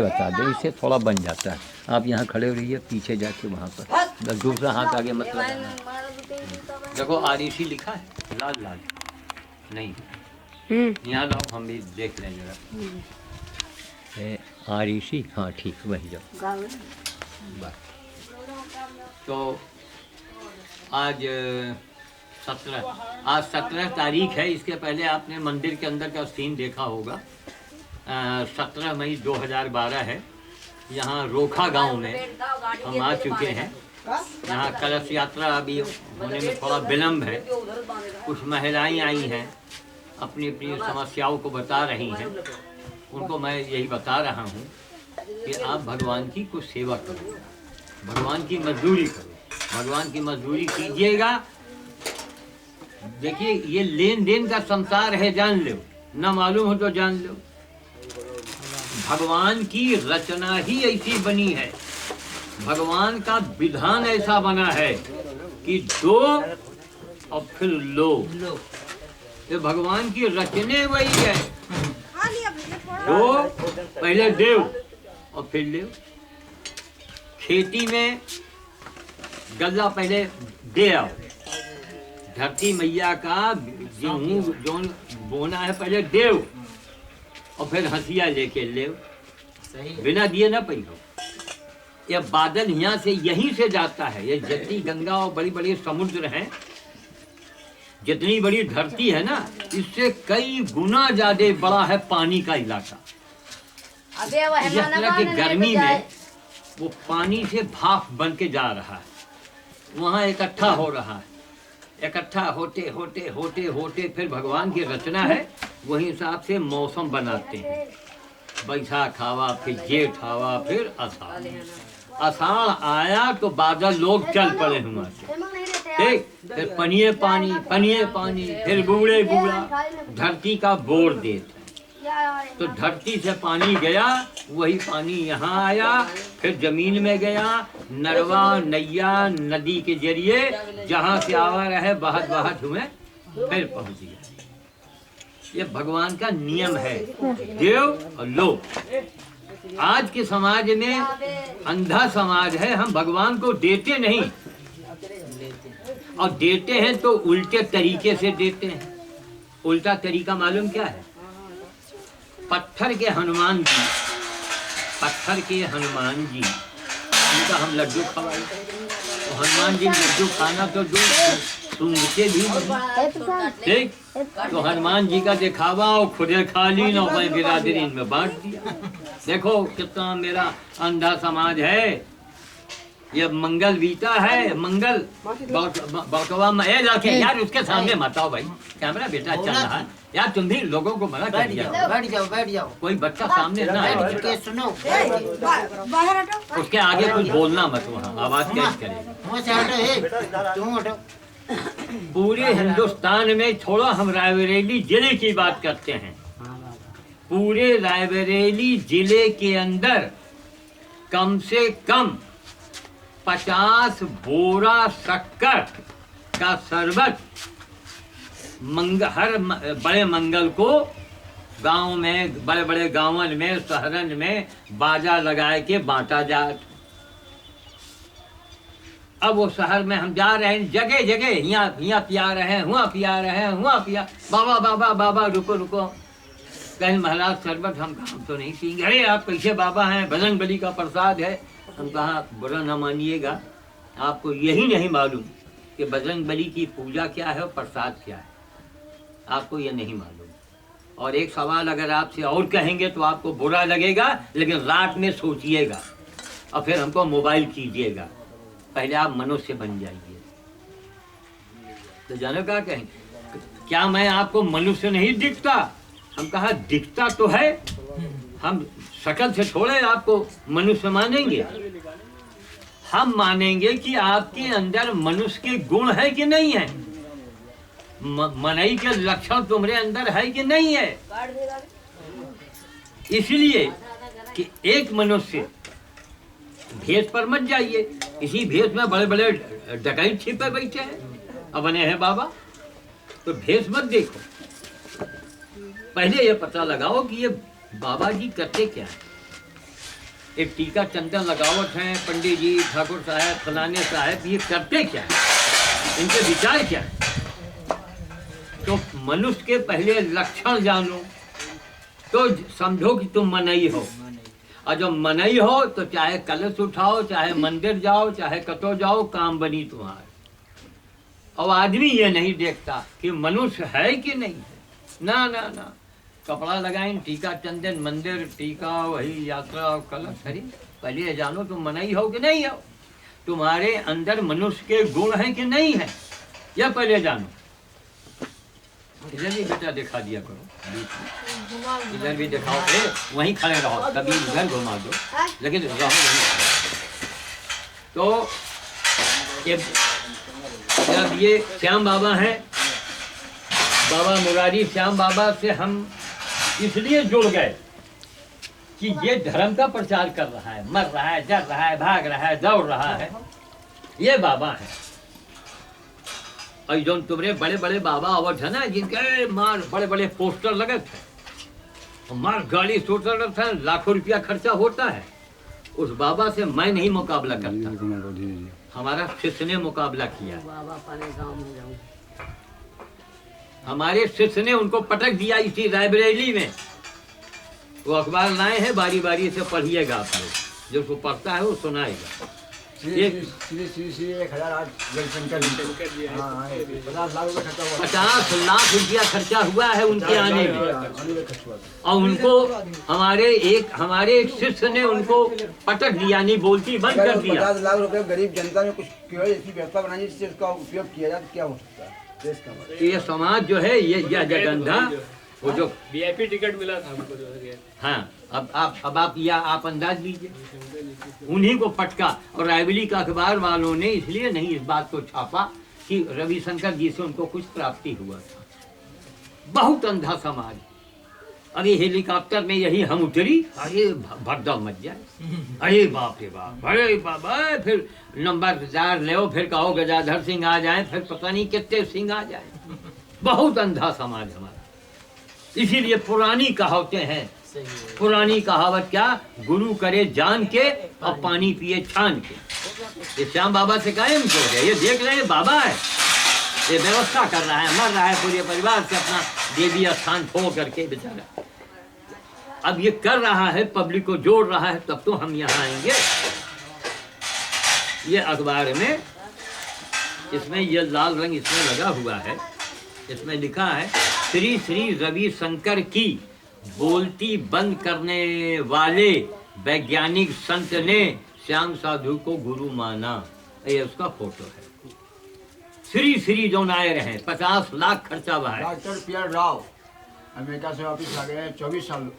बता दें, इससे थोड़ा बन जाता है। आप यहाँ खड़े रहिए, पीछे जाके वहाँ पर दूसरा हाथ आगे मत लगाना। देखो आरिशी लिखा है, लाल लाल नहीं, यहाँ लाओ हम भी देख लें जरा। आरिशी, हाँ ठीक, वही जाओ बस। तो आज 17 तारीख है। इसके पहले आपने मंदिर के अंदर का सीन देखा होगा। 17 मई 2012 है। यहाँ रोखा गांव में हम आ चुके हैं। यहाँ कलश यात्रा अभी होने में थोड़ा विलम्ब है। कुछ महिलाएं आई हैं, अपनी अपनी समस्याओं को बता रही हैं। उनको मैं यही बता रहा हूँ कि आप भगवान की कुछ सेवा करो, भगवान की मजदूरी करो, भगवान की मजदूरी कीजिएगा। देखिए ये लेन देन का संसार है, जान लो, ना मालूम हो तो जान लो। भगवान की रचना ही ऐसी बनी है, भगवान का विधान ऐसा बना है कि दो और फिर लो। ये भगवान की रचने वही है, दो पहले देव और फिर ले। खेती में गल्ला पहले दे आओ, धरती मैया का गेहूं जो बोना है पहले देव और फिर हंसिया लेके ले। बिना दिए ना पैलो। ये बादल यहाँ से यहीं से जाता है। ये जितनी गंगा और बड़ी बड़ी समुद्र हैं, जितनी बड़ी धरती है ना, इससे कई गुना ज्यादा बड़ा है पानी का इलाका। इस तरह की गर्मी में वो पानी से भाप बन के जा रहा है, वहाँ इकट्ठा हो रहा है। इकट्ठा होते होते होते होते फिर भगवान की रचना है, वही हिसाब से मौसम बनाते हैं। बैसाख आवा, फिर जेठ आवा, फिर आषाढ़। आषाढ़ आया तो बादल लोग चल पड़े वहाँ से, ठीक। फिर पनिये पानी, पनिये पानी, फिर बूढ़े बूढ़ा, धरती का बोर देते। तो धरती से पानी गया, वही पानी यहाँ आया, फिर जमीन में गया, नरवा नैया नदी के जरिए जहाँ से आवा रहे बहत बहत हुए फिर पहुँच गया। ये भगवान का नियम है, देव और लो। आज के समाज में अंधा समाज है, हम भगवान को देते नहीं, और देते हैं तो उल्टे तरीके से देते हैं। उल्टा तरीका मालूम क्या है? पत्थर के हनुमान जी, पत्थर के हनुमान जी, उनका हम लड्डू खवाए। तो हनुमान जी लड्डू खाना तो जो सुनते भी नहीं, ठीक। तो हनुमान जी का दिखावा और खुदे खा ली ना, मैं बिरादरी में बांट दिया। देखो कितना मेरा अंधा समाज है। ये मंगल बीता है, मंगल बकवा में जाके यार उसके सामने मत आओ भाई, कैमरा बेटा चल रहा है यार, तुम भी लोगों को मना कर दिया। बैठ जाओ, कोई बच्चा सामने ना आए, सुनो, उसके आगे कुछ बोलना मत, वहाँ आवाज तेज करेगा। पूरे हिंदुस्तान में, छोड़ो हम रायबरेली जिले की बात करते हैं, पूरे रायबरेली जिले के अंदर कम से कम 50 बोरा शक्कर का शरबत हर बड़े मंगल को गांव में, बड़े बड़े गांवन में, शहरन में बाजा लगाए के बांटा जाए। अब वो शहर में हम जा रहे हैं, जगह जगह यहाँ पिया रहे हैं, वहाँ पिया रहे हैं, वहाँ पिया, बाबा बाबा बाबा रुको रुको, कहीं महाराज शरबत हम तो नहीं पिएंगे। अरे आप कैसे बाबा हैं, बजरंग बली का प्रसाद है। हम कहा बुरा न मानिएगा, आपको यही नहीं मालूम कि बजरंग बली की पूजा क्या है और प्रसाद क्या है, आपको ये नहीं मालूम। और एक सवाल अगर आपसे और कहेंगे तो आपको बुरा लगेगा, लेकिन रात में सोचिएगा और फिर हमको मोबाइल कीजिएगा। पहले आप मनुष्य बन जाइए। तो जानो क्या कहें, क्या मैं आपको मनुष्य नहीं दिखता? हम कहा दिखता तो है, हम शक्ल से थोड़े आपको मनुष्य मानेंगे। हम मानेंगे कि आपके अंदर मनुष्य के गुण है कि नहीं है, मनई के लक्षण तुम्हारे अंदर है कि नहीं है। इसलिए कि एक मनुष्य भेष पर मत जाइए, इसी भेष में बड़े बड़े डकैत छिपे बैठे हैं अब बने हैं बाबा, तो भेष मत देखो। पहले ये पता लगाओ कि ये बाबा जी करते क्या है। एक टीका चंदन लगावट है, पंडित जी, ठाकुर साहब, फलाने साहब, ये करते क्या है, इनके विचार क्या है? तो मनुष्य के पहले लक्षण जानो, तो समझो कि तुम मनई हो, और जब मनई हो तो चाहे कलश उठाओ, चाहे मंदिर जाओ, चाहे कतो जाओ, काम बनी तुम्हारे। और आदमी ये नहीं देखता कि मनुष्य है कि नहीं है, ना ना ना, कपड़ा लगाएं, टीका चंदन, मंदिर, टीका, वही यात्रा और कलश। अरे पहले जानो तुम मनई हो कि नहीं हो, तुम्हारे अंदर मनुष्य के गुण हैं कि नहीं है, यह पहले जानो। इधर भी बेटा दिखा दिया करो, इधर भी दिखाओ, वहीं खड़े रहो, कभी इधर घुमा दो, लेकिन रहो वहीं। तो जब ये श्याम बाबा हैं, बाबा मुरारी श्याम बाबा से हम इसलिए जुड़ गए कि ये धर्म का प्रचार कर रहा है, मर रहा है, जर रहा है, भाग रहा है, दौड़ रहा है, ये बाबा है। और जो तुम्हारे बड़े बड़े बाबा अवध है ना, जिनके मार बड़े बड़े पोस्टर लगे थे, मार गाड़ी सोचता था, लाखों रुपया खर्चा होता है, उस बाबा से मैं नहीं मुकाबला करता, हमारा शिष्य ने मुकाबला किया। हमारे शिष्य ने उनको पटक दिया इसी रायबरेली में। वो अखबार लाए हैं, बारी बारी से पढ़िएगा आप लोग, जो उसको पढ़ता है वो सुनाएगा। 50 लाख रुपया खर्चा हुआ है उनके आने में, और उनको हमारे एक शिष्य ने उनको पटक दिया, नहीं बोलती बंद कर दिया। 50 लाख रुपए गरीब जनता में कुछ ऐसी व्यवस्था बनानी जिससे उसका उपयोग किया जाए, क्या हो सकता है? ये समाज जो है, ये जगंधा, वो जो VIP टिकट मिला था हमको, हाँ, अब आप अंदाज लीजिए, उन्हीं को पटका। और रायबरेली का अखबार वालों ने इसलिए नहीं इस बात को छापा कि रविशंकर जी से उनको कुछ प्राप्ति हुआ था। बहुत अंधा समाज। अरे हेलीकॉप्टर में यही हम उतरी, अरे भगदड़ मच जाए, अरे बाप रे बाप, अरे बाबा, फिर नंबरदार ले, फिर कहो गजाधर सिंह आ जाए, फिर पता नहीं कितने सिंह आ जाए। बहुत अंधा समाज हमारा। इसीलिए पुरानी कहावतें हैं, पुरानी कहावत क्या, गुरु करे जान के और पानी पिए छान के। ये श्याम बाबा से कायम हो गया, ये देख रहे हैं बाबा है, ये व्यवस्था कर रहा है, मर रहा है पूरे परिवार से अपना देवी स्थान छोड़ करके बेचारा। अब ये कर रहा है, पब्लिक को जोड़ रहा है, तब तो हम यहाँ आएंगे। ये अखबार में, इसमें ये लाल रंग इसमें लगा हुआ है, इसमें लिखा है श्री श्री रविशंकर की बोलती बंद करने वाले वैज्ञानिक संत ने श्याम साधु को गुरु माना। ये उसका फोटो है। श्री श्री जो आए रहे, 50 लाख खर्चा हुआ है। डॉक्टर पियर राव अमेरिका से वापिस आ गए, 24 साल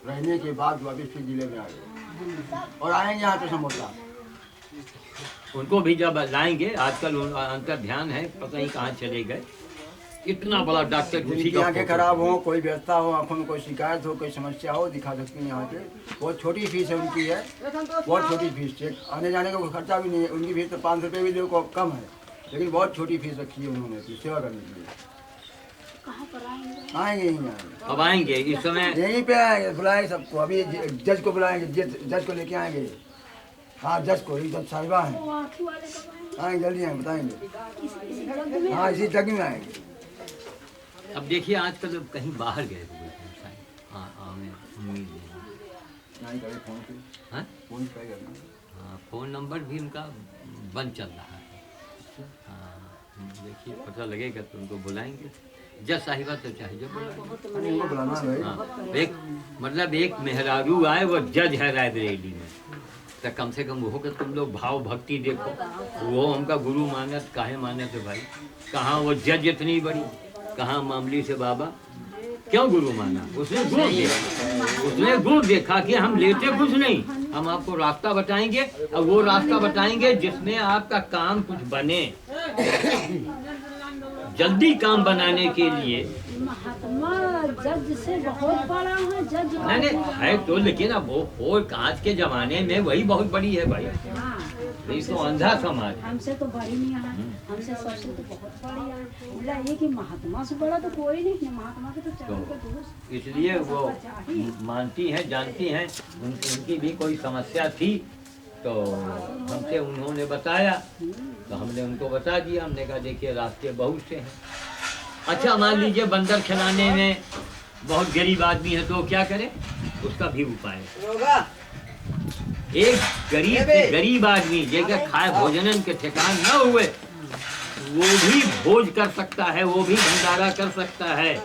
रहने के बाद वापिस फिर जिले में आ गए, और आएंगे यहाँ पे समोसा। उनको भी जब लाएंगे, आजकल अंतर ध्यान है, पता नहीं कहाँ चले गए। इतना बड़ा डॉक्टर, किसी की आंखें खराब हो, कोई व्यवस्था हो, आंखों में कोई शिकायत हो, कोई समस्या हो, दिखा सकते हैं यहाँ पे। बहुत छोटी फीस है उनकी, है बहुत छोटी फीस है, आने जाने का कोई खर्चा भी नहीं है। उनकी फीस तो 500 रुपये भी देखो कम है, लेकिन बहुत छोटी फीस रखी है उन्होंने सेवा करने के लिए। आएंगे यहीं आएंगे, अब आएंगे इस समय, यहीं पे आएंगे, बुलाएंगे सबको। अभी जज को बुलाएंगे, जज को लेके आएंगे। हाँ, जज को, जज साहिबा हैं, आएंगे जल्दी आएंगे, बताएंगे। हाँ, इसी जगह में आएंगे। अब देखिए आजकल कहीं बाहर गए हुए हैं शायद, हाँ उम्मीद नहीं। हाँ, फोन नंबर भी उनका बंद चल रहा है। हाँ, देखिए पता लगेगा तो उनको बुलाएंगे। जज साहिबा तो चाहे जो बुलाएंगे। हाँ, एक मतलब एक मेहरारू आए, वो जज है रायबरेली में, तो कम से कम वो का तुम लोग भाव भक्ति देखो। वो हमका गुरु मानत काहे मानत है भाई? कहाँ वो जज इतनी बड़ी, कहाँ मामली से बाबा क्यों गुरु माना? उसने गुण देखा, उसने गुण देखा कि हम लेते कुछ नहीं, हम आपको रास्ता बताएंगे, और वो रास्ता बताएंगे जिसमें आपका काम कुछ बने। जल्दी काम बनाने के लिए महात्मा जज से बहुत बड़ा है, जज नहीं है तो, लेकिन अब वो आज के जमाने में वही बहुत बड़ी है भाई। ये तो अंधा समाज है। हमसे तो बड़ी नहीं है, हमसे सबसे तो बहुत बड़ी है। बोला ये कि महात्मा से बड़ा तो कोई नहीं है, महात्मा के तो चरण के दोस्त। इसलिए वो मानती हैं, जानती हैं, उनकी भी कोई समस्या थी तो हमसे उन्होंने बताया, तो हमने उनको बता दिया। हमने कहा देखिए रास्ते बहुत से हैं। अच्छा मान लीजिए बंदर खिलाने में बहुत गरीब आदमी है तो क्या करे, उसका भी उपाय है। एक गरीब आदमी जेकर खाए भोजन के ठिकान न हुए, वो भी भोज कर सकता है, वो भी भंडारा कर सकता है।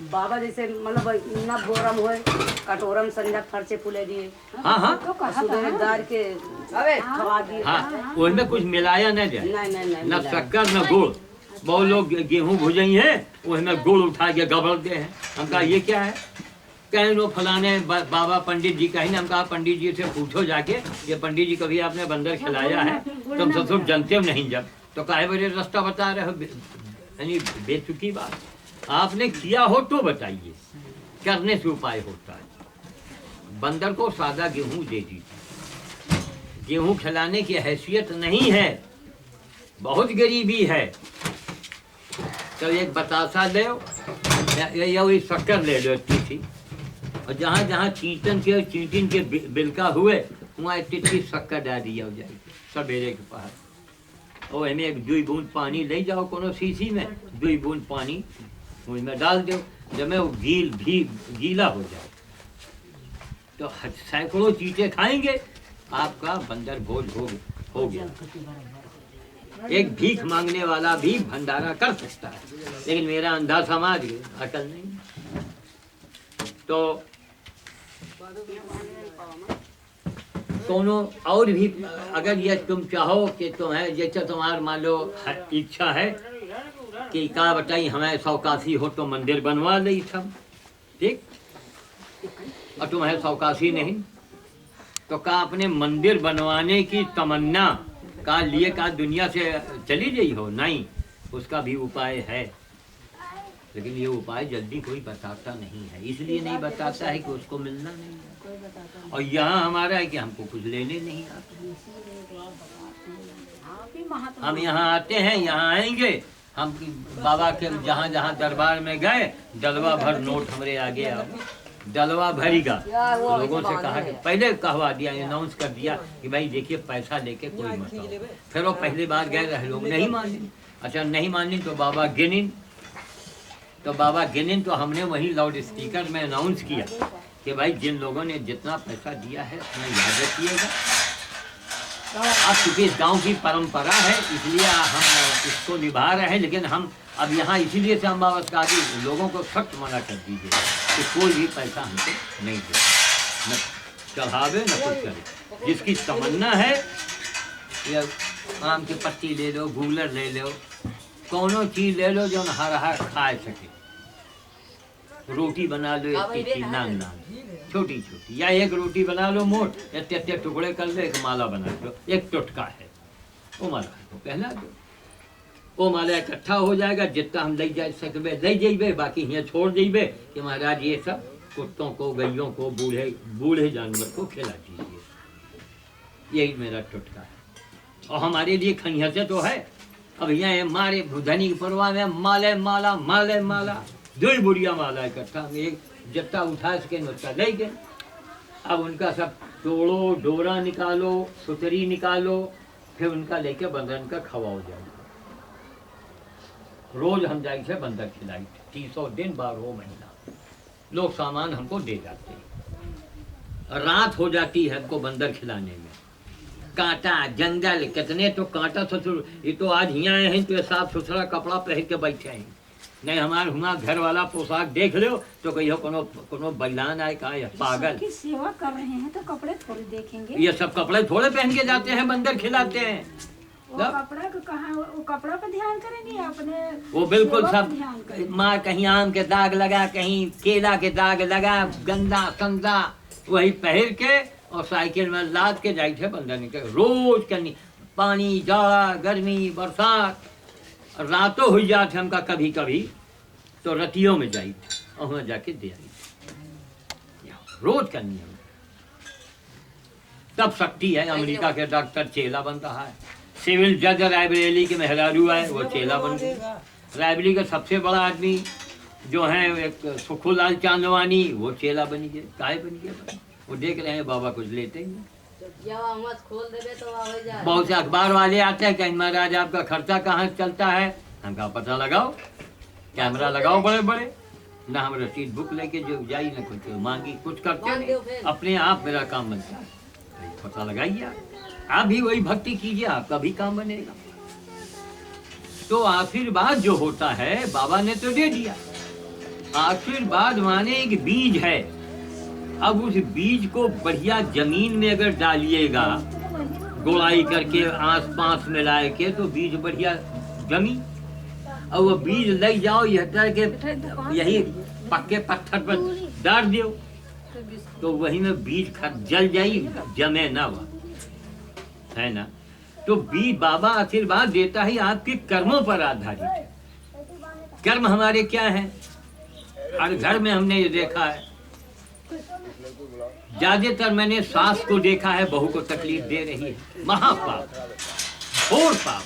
बाबा जैसे मतलब न बोरम होए कटोरम संजा खर्चे फूले दिए। हाँ हाँ तो कहा था दार के खवा दिए। हाँ, उसमें कुछ मिलाया न जाए, नहीं न शक्कर न गुड़। बहुत लोग गेहूं भुजई है, उसमें गुड़ उठा के गबड़ते हैं। हम कहा ये क्या है, कहीं वो फलाने बाबा पंडित जी कहीं। हम कहा पंडित जी से पूछो जाके, ये पंडित जी कभी आपने बंदर खिलाया है? तुम सब जानते हो नहीं जब, तो काहे बड़े रास्ता बता रहे हो, यानी बेचुकी बात। आपने किया हो तो बताइए, करने से उपाय होता है। बंदर को सादा गेहूं दे दीजिए, गेहूं खिलाने की हैसियत नहीं है, बहुत गरीबी है, तो एक बतासा ले या वही शक्कर ले लो इतनी, और जहाँ जहाँ चींटिन के बिलका हुए वहाँ इतनी शक्कर डाल दिया हो जाएगी सवेरे के पास। और हमें एक 2 बूंद पानी ले जाओ कोनो शीशी में, 2 बूंद पानी उसमें डाल दो, जब वो गीला हो जाए तो सैकड़ों चीजें खाएंगे, आपका बंदर भोज हो गया। एक भीख मांगने वाला भी भंडारा कर सकता है, लेकिन मेरा अंधा समाज अकल नहीं। तो कोनो और भी अगर ये तुम चाहो कि तुम्हें जैसे तुम्हार मान लो इच्छा है कि का बताई हमें 181 हो तो मंदिर बनवा ले सब, ठीक, और तुम्हें 181 नहीं तो का अपने मंदिर बनवाने की तमन्ना का लिए का दुनिया से चली गई हो? नहीं, उसका भी उपाय है, लेकिन ये उपाय जल्दी कोई बताता नहीं है। इसलिए नहीं बताता है कि उसको मिलना नहीं है, और यहाँ हमारा है कि हमको कुछ लेने नहीं आता। हम यहाँ आते हैं, यहाँ आएंगे हम बाबा के जहाँ जहाँ दरबार में गए, डलवा भर नोट हमारे आगे आओ, डलवा भरीगा। तो लोगों से कहा कि पहले कहवा दिया, अनाउंस कर दिया कि भाई देखिए पैसा लेके कोई मत आओ। फिर वो पहली बार गए रहे, लोग नहीं माने। अच्छा नहीं मानी तो बाबा गिनिन, तो हमने वही लाउड स्पीकर में अनाउंस किया कि भाई जिन लोगों ने जितना पैसा दिया है उतना याद रखिएगा। अब चूंकि इस गाँव की परंपरा है इसलिए हम इसको निभा रहे हैं, लेकिन हम अब यहाँ इसीलिए से हम बाबा का लोगों को सख्त मना कर दीजिए कि कोई भी पैसा हमको नहीं दे, न चढ़ावे न कुछ करे। जिसकी तमन्ना है या आम की पत्ती ले लो, गूलर ले लो, कोनो चीज ले लो जो हर खा सके। रोटी बना लो इतनी नान छोटी छोटी, या एक रोटी बना लो मोट, इतने टुकड़े कर लो, एक माला बना लो, एक टुटका है वो माला को पहना दो, वो माला इकट्ठा हो जाएगा। जितना हम ले जा सकते ले जेबे, बाकी यहाँ छोड़ देबे कि महाराज ये सब कुत्तों को, गैयों को, बूढ़े जानवर को खिला दीजिए। यही मेरा टुटका है, और हमारे लिए खनिया तो है। अब यहाँ मारे धनी परवा में माले माला 2 बुढ़िया माला इकट्ठा, एक जितना उठा सके उतना ले गए। अब उनका सब तोड़ो, डोरा निकालो, सुतरी निकालो, फिर उनका लेके बंदर का खवाओ जाए। रोज हम जाए थे बंदर खिलाई, 300 दिन 12 महीना लोग सामान हमको दे जाते हैं। रात हो जाती है हमको बंदर खिलाने में, कांटा जंगल कितने तो कांटा ससुर। ये तो आज यहाँ आए हैं तो साफ सुथरा कपड़ा पहन के बैठे हैं, नहीं हमारे हुआ घर वाला पोशाक देख लो तो कहियो कोनो बैलान आए का या पागल की सेवा कर रहे हैं तो कपड़े थोड़े देखेंगे। ये सब कपड़े थोड़े पहन के जाते हैं, बंदर खिलाते हैं। वो कपड़ा को कहाँ, वो कपड़ा पे ध्यान करेंगे अपने, वो बिल्कुल सेवा सब पे ध्यान करेंगे। माँ कहीं आम के दाग लगा, कहीं केला के दाग लगा, गंदा संदा वही पहन के और साइकिल में लाद के जाए थे बंदर निकल। रोज करनी पानी, जाड़ा, गर्मी, बरसात, रातों हुई जाते हमका कभी कभी तो रतियों में जाई और वहाँ जाके दे आई, रोज करनी है। तब शक्ति है। अमेरिका के डॉक्टर चेला बन रहा है, सिविल जज रायबरेली के मेहरारू है वो चेला बन गए, रायबरेली का सबसे बड़ा आदमी जो है एक सुखूलाल चांदवानी वो चेला बन गए। काहे बन गए? वो देख रहे हैं बाबा कुछ लेते ही नहीं। बहुत से अखबार वाले आते हैं कहीं महाराज आपका खर्चा कहाँ चलता है, हम कहा पता लगाओ, कैमरा लगाओ बड़े बड़े, ना हम रसीद बुक लेके जो जाई ना कुछ मांगी, कुछ करते नहीं, अपने आप मेरा काम बनता है। पता लगाइए आप भी वही भक्ति कीजिए, आपका भी काम बनेगा। तो आशीर्वाद जो होता है बाबा ने तो दे दिया। आशीर्वाद माने एक बीज है, अब उस बीज को बढ़िया जमीन में अगर डालिएगा गोलाई करके आस पास मिलाए के तो बीज बढ़िया जमी, और वो बीज लग जाओ यह करके यही पक्के पत्थर पर डाल दियो तो वही में बीज जल जाई, जमे ना हुआ है ना। तो बीज बाबा आशीर्वाद देता है आपके कर्मों पर आधारित है। कर्म हमारे क्या है? हर घर में हमने ये देखा है, ज्यादातर मैंने सास को देखा है बहू को तकलीफ दे रही है, महापाप और पाप।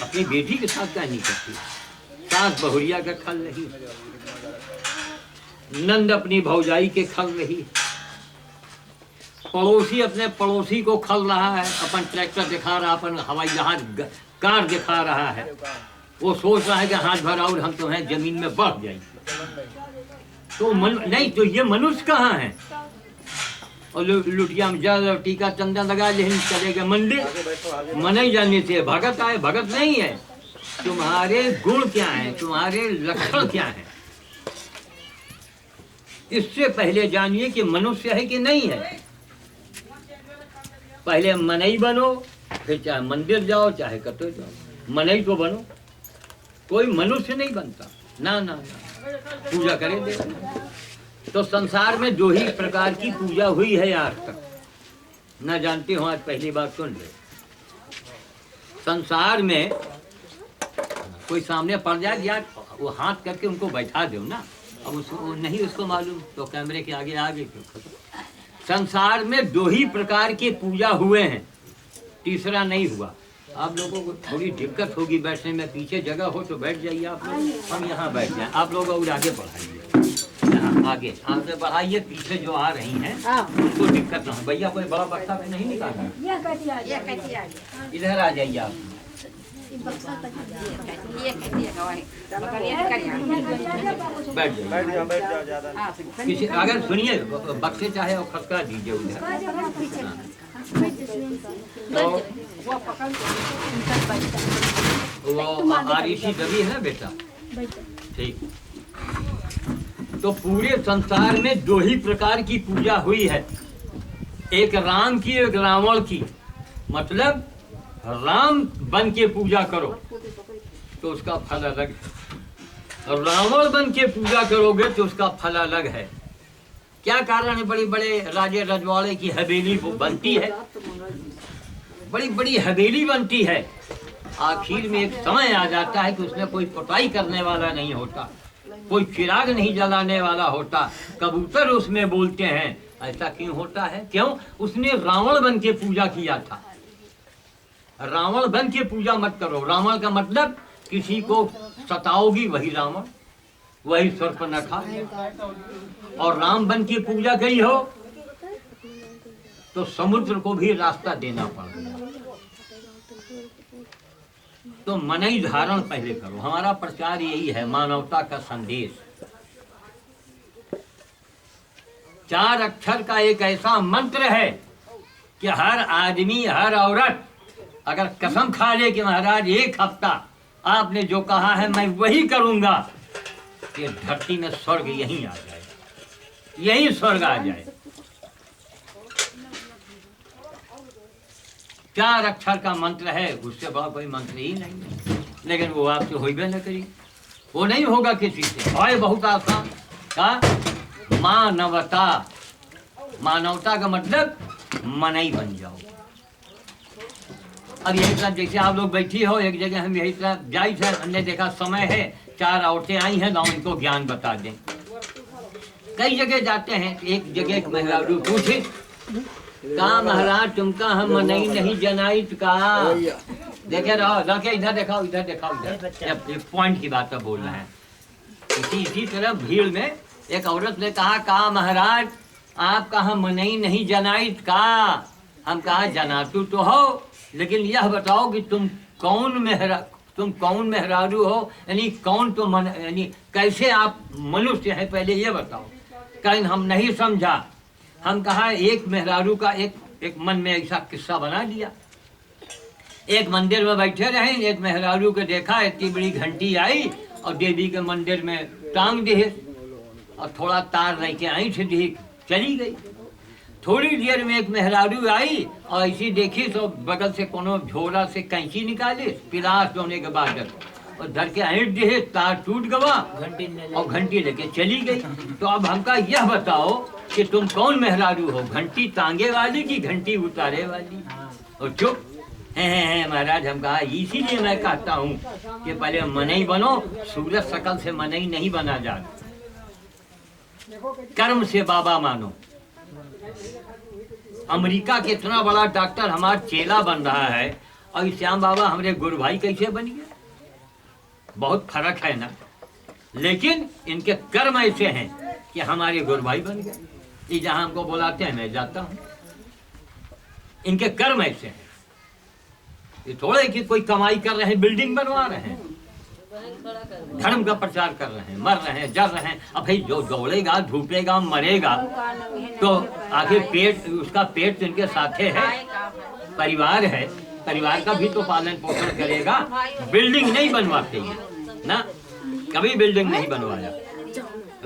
अपनी बेटी के साथ क्या नहीं करती, सास बहुरिया का खल रही, नंद अपनी भौजाई के खल रही, पड़ोसी अपने पड़ोसी को खल रहा है, अपन ट्रैक्टर दिखा रहा, अपन हवाई जहाज कार दिखा रहा है, वो सोच रहा है कि हाथ भरा और हम तो हैं जमीन में बढ़ जाएंगे। तो नहीं तो ये मनुष्य कहाँ है? और लुटिया में जल और टीका चंदन लगा लेकिन चले गए मंदिर, मन ही जाने से भगत आए, भगत नहीं है। तुम्हारे गुण क्या है, तुम्हारे लक्षण क्या है, इससे पहले जानिए कि मनुष्य है कि नहीं है। पहले मनई बनो, फिर चाहे मंदिर जाओ चाहे कतो जाओ, मनई तो बनो। कोई मनुष्य नहीं बनता, ना ना ना, पूजा करें दे। तो संसार में दो ही प्रकार की पूजा हुई है आज तक, न जानते हो, आज पहली बार सुन ले। संसार में कोई सामने पड़ जाए या वो हाथ करके उनको बैठा दो ना, अब उसको नहीं उसको मालूम तो कैमरे के आगे आगे क्यों। संसार में दो ही प्रकार के पूजा हुए हैं, तीसरा नहीं हुआ। आप लोगों को थोड़ी दिक्कत होगी बैठने में, पीछे जगह हो तो बैठ जाइए आप लोग, हम यहाँ बैठ जाए। आप लोग और आगे बढ़ाइए, यहाँ आगे आगे बढ़ाइए, पीछे जो आ रही हैं उनको दिक्कत ना हो। भैया कोई बड़ा बक्सा पे नहीं निकालना, इधर आ जाइए आप। बैठ जाओ, किसी अगर सुनिए बक्से चाहे और खसका दीजिए उधर। वो आरिशी दबी है ना बेटा, ठीक। तो पूरे संसार में दो ही प्रकार की पूजा हुई है, एक राम की एक रावण की। मतलब राम बन के पूजा करो तो उसका फल अलग है, रावण बन के पूजा करोगे तो उसका फल अलग है। क्या कारण है? बड़ी बड़े राजे रजवाड़े की हवेली बनती है, बड़ी बड़ी हवेली बनती है, आखिर में एक समय आ जाता है कि उसमें कोई पुताई करने वाला नहीं होता, कोई चिराग नहीं जलाने वाला होता, कबूतर उसमें बोलते हैं। ऐसा क्यों होता है? क्यों? उसने रावण बन के पूजा किया था। रावण बन के पूजा मत करो। रावण का मतलब किसी को सताओगी वही रावण, वही सर्पनखा। और राम बन की पूजा करी हो तो समुद्र को भी रास्ता देना पड़ेगा। तो मनई धारण पहले करो। हमारा प्रचार यही है, मानवता का संदेश। 4 अक्षर का एक ऐसा मंत्र है कि हर आदमी हर औरत अगर कसम खा ले कि महाराज 1 हफ्ता आपने जो कहा है मैं वही करूंगा, ये धरती में स्वर्ग यहीं आ जाए, यही स्वर्ग आ जाए। 4 अक्षर का मंत्र है, उससे बड़ा कोई मंत्र ही नहीं है। लेकिन वो आपसे होइबे न करी, वो नहीं होगा किसी से। है बहुत आसान का मानवता। मानवता का मतलब मनई बन जाओ। अब यही तरह जैसे आप लोग बैठी हो एक जगह, हम यही तरह जाई थे, हमने देखा समय है, 4 औरतें आई हैं ना, इनको ज्ञान बता दें। कई जगह जाते हैं, एक जगह एक महिला पूछे का महाराज तुमका हम मनई नहीं जनाइत का। भैया देखे रहो, रखे इधर दिखाओ, इधर दिखाओ, इधर ये पॉइंट की बात बोल रहे हैं। इसी तरह भीड़ में एक औरत ने कहा, का महाराज आपका हम मनई नहीं जनाइत का। हम कहा जनातू तो हो, लेकिन यह बताओ कि तुम कौन मेहरारू हो, यानी कौन तो यानी कैसे आप मनुष्य हैं, पहले ये बताओ। कहीं हम नहीं समझा। हम कहा एक मेहरारू का एक मन में ऐसा किस्सा बना दिया। एक मंदिर में बैठे रहे, एक मेहरारू को देखा, इतनी बड़ी घंटी आई और देवी के मंदिर में टांग दी और थोड़ा तार लेके आई थी, दी चली गई। थोड़ी देर में एक मेहरारू आई और ऐसी देखी तो बगल से कोनो झोला से कैंची निकाली, पिलास होने के बाद और धर के ऐंठ दिए, तार टूट गवा और घंटी लेके चली गई। तो अब हमका यह बताओ कि तुम कौन मेहरारू हो, घंटी तांगे वाली की घंटी उतारे वाली। और चुप है महाराज। हम कहा इसीलिए मैं कहता हूँ कि पहले मनई बनो, सूरज शकल से मनई नहीं बना जाता, कर्म से बाबा मानो। अमेरिका के इतना बड़ा डॉक्टर हमारा चेला बन रहा है और श्याम बाबा हमारे गुरु भाई कैसे बन गए? बहुत फर्क है ना। लेकिन इनके कर्म ऐसे हैं कि हमारे गुरु भाई बन गए। ये जहां हमको बुलाते हैं मैं जाता हूं। इनके कर्म ऐसे हैं। ये थोड़े कि कोई कमाई कर रहे हैं, बिल्डिंग बनवा रहे हैं, धर्म का प्रचार कर रहे हैं, मर रहे हैं, जर रहे हैं। अब भाई जो दौड़ेगा, धूपेगा, मरेगा तो आखिर पेट, उसका पेट तो इनके साथे है, परिवार है, परिवार का भी तो पालन पोषण करेगा। बिल्डिंग नहीं बनवाते ना, कभी बिल्डिंग नहीं बनवाया।